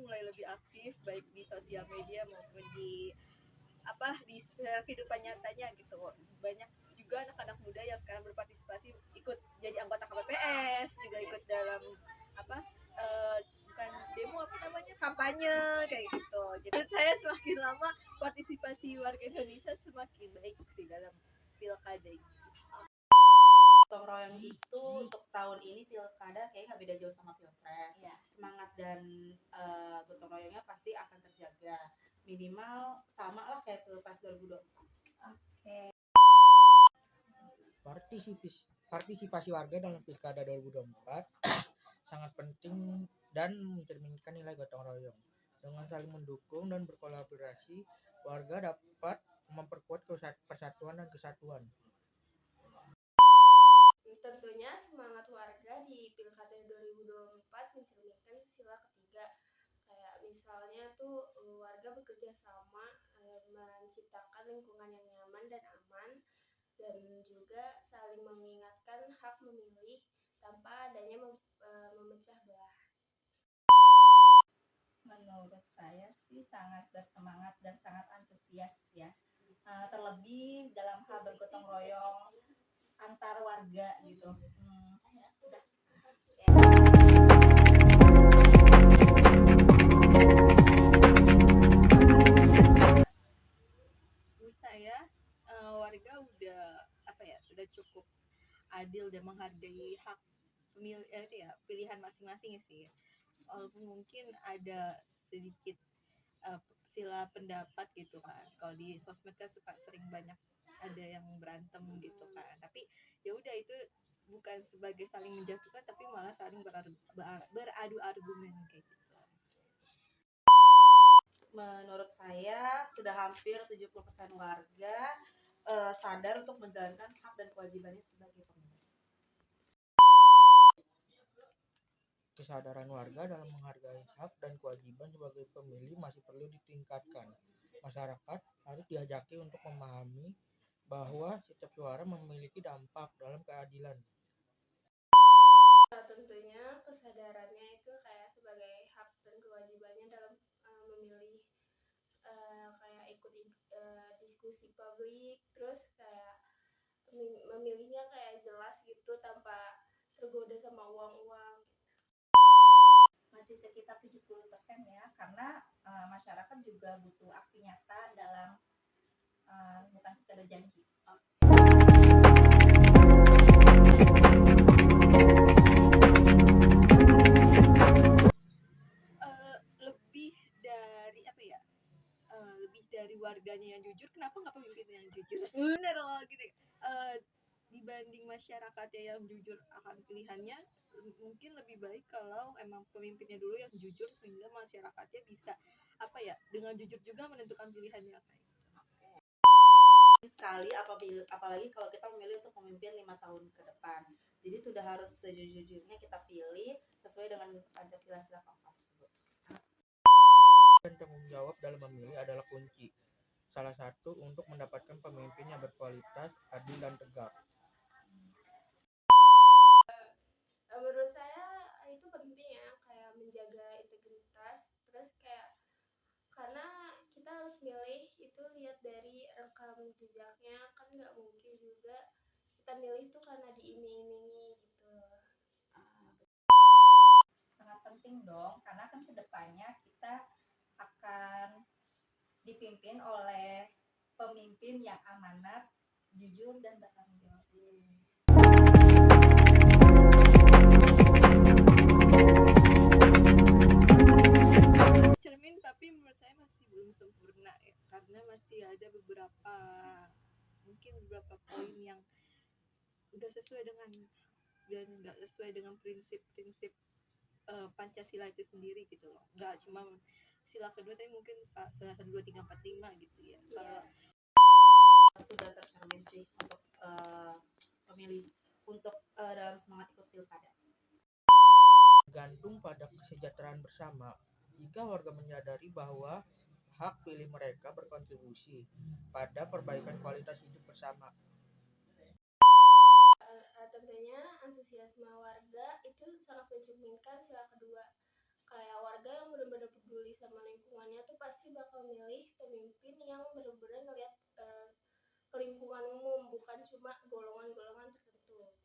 mulai lebih aktif baik di sosial media maupun di kehidupan nyatanya gitu. Banyak juga anak-anak muda yang sekarang berpartisipasi ikut jadi anggota KPPS, juga ikut dalam bukan demo kampanye kayak gitu. Jadi saya semakin lama partisipasi warga Indonesia semakin baik sih dalam pilkada ini. Gotong royong itu untuk tahun ini pilkada kayaknya nggak beda jauh sama pilpres. Semangat dan gotong royongnya pasti akan terjaga, minimal sama lah kayak pilpres 2024. Partisipasi warga dalam pilkada 2024 sangat penting dan mencerminkan nilai gotong royong. Dengan saling mendukung dan berkolaborasi, warga dapat memperkuat persatuan dan kesatuan. Tentunya semangat warga di Pilkada 2024 mencerminkan sila ketiga. Kayak misalnya tuh warga bekerja sama menciptakan lingkungan yang nyaman dan aman, dan juga saling mengingatkan hak memilih tanpa adanya memecah belah. Menurut saya sih sangat bersemangat dan sangat antusias ya. Terlebih dalam hal bergotong royong antar warga gitu. Menurut saya warga sudah cukup adil dan menghargai hak pilihan masing-masing sih. Walaupun mungkin ada sedikit sila pendapat gitu kan. Kalau di sosmed kan suka sering banyak ada yang berantem gitu kan. Tapi ya udah, itu bukan sebagai saling menjatuhkan, tapi malah saling beradu argumen kayak gitu. Menurut saya sudah hampir 70% warga sadar untuk menjalankan hak dan kewajibannya sebagai pemilih. Kesadaran warga dalam menghargai hak dan kewajiban sebagai pemilih masih perlu ditingkatkan. Masyarakat harus diajaki untuk memahami bahwa setiap suara memiliki dampak dalam keadilan. Tentunya kesadarannya itu kayak sebagai hak dan kewajibannya dalam memilih, kayak ikut diskusi publik, terus kayak memilihnya kayak jelas gitu tanpa tergoda sama uang-uang. Masih sekitar 70% ya, karena masyarakat juga butuh aksi nyata dalam bukan sekedar janji. Lebih dari warganya yang jujur, kenapa nggak pemimpinnya yang jujur? Bener loh gitu. Dibanding masyarakatnya yang jujur akan pilihannya, mungkin lebih baik kalau emang pemimpinnya dulu yang jujur, sehingga masyarakatnya bisa dengan jujur juga menentukan pilihannya Sekali apalagi kalau kita memilih untuk memimpin 5 tahun ke depan. Jadi sudah harus sejujurnya kita pilih sesuai dengan Pancasila keempat tersebut. Dan tanggung jawab dalam memilih adalah kunci salah satu untuk mendapatkan pemimpin yang berkualitas, adil dan tegak. Menurut saya itu penting ya, kayak menjaga integritas, terus kayak karena kita harus milih itu lihat dari rekam jejaknya, kan nggak mungkin juga kita milih itu karena diiming-imingi gitu. Sangat penting dong, karena kan kedepannya kita akan dipimpin oleh pemimpin yang amanat, jujur dan bertanggung jawab. Cermin, tapi menurut saya masih belum sempurna ya, karena masih ada beberapa poin yang udah sesuai dengan dan nggak sesuai dengan prinsip-prinsip Pancasila itu sendiri gitu loh. Nggak cuma sila kedua, tapi mungkin sila 1, 2, 3, 4, 5 gitu ya. Kalau sudah tercermin sih untuk pemilih untuk dalam semangat ikut pilkada. Tergantung pada kesejahteraan bersama. Jika warga menyadari bahwa hak pilih mereka berkontribusi pada perbaikan kualitas hidup bersama. Tentunya antusiasme warga itu sangat mencerminkan sila kedua. Kayak warga yang benar-benar peduli sama lingkungannya tuh pasti bakal milih pemimpin yang benar-benar ngelihat ke lingkungan umum, bukan cuma golongan-golongan tertentu.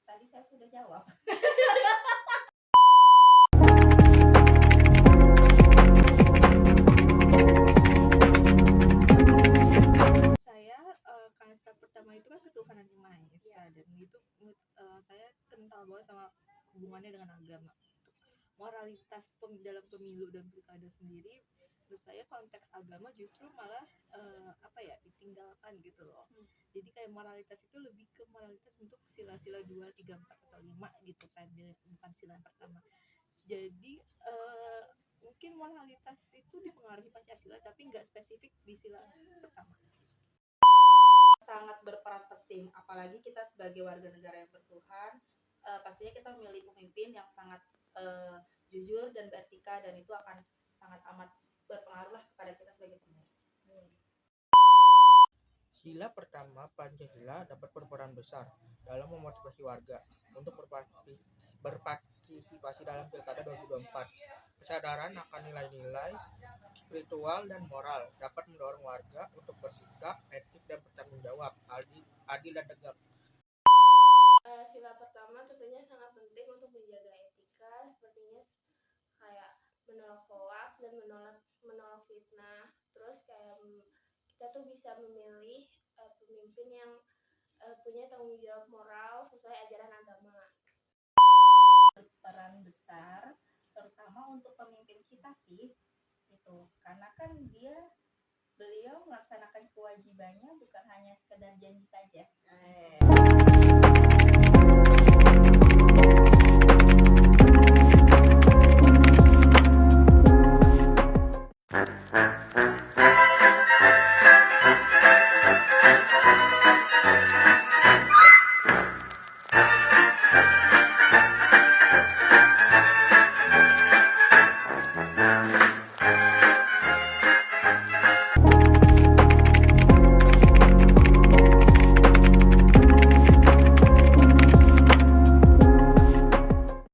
Tadi saya sudah jawab. Saya konsep pertama itu kan ketuhanan yang maha esa, dan itu saya kental banget sama hubungannya dengan agama. Moralitas dalam pemilu dan pilkada sendiri, menurut saya konteks agama justru malah ditinggalkan gitu loh. Jadi kayak moralitas itu lebih ke moralitas untuk sila-sila 2, 3, 4 atau 5 gitu kan, bukan sila yang pertama. Jadi mungkin moralitas itu dipengaruhi Pancasila tapi nggak spesifik di sila pertama. Sangat berperan penting, apalagi kita sebagai warga negara yang bertuhan, pastinya kita memilih pemimpin yang sangat jujur dan beretika, dan itu akan sangat amat berpengaruh lah kepada kita sebagai pemilih. Sila pertama Pancasila dapat berperan besar dalam memotivasi warga untuk berpartisipasi dalam Pilkada 2024. Kesadaran akan nilai-nilai spiritual dan moral dapat mendorong warga untuk bersikap etis dan bertanggung jawab, adil dan tegak. Sila pertama tentunya sangat penting untuk menjaga etika, sepertinya kayak menolak hoaks dan menolak fitnah. Terus kayak kita tuh bisa memilih pemimpin yang punya tanggung jawab moral sesuai ajaran agama. Berperan besar terutama untuk pemimpin kita sih itu, karena kan beliau melaksanakan kewajibannya bukan hanya sekedar janji saja.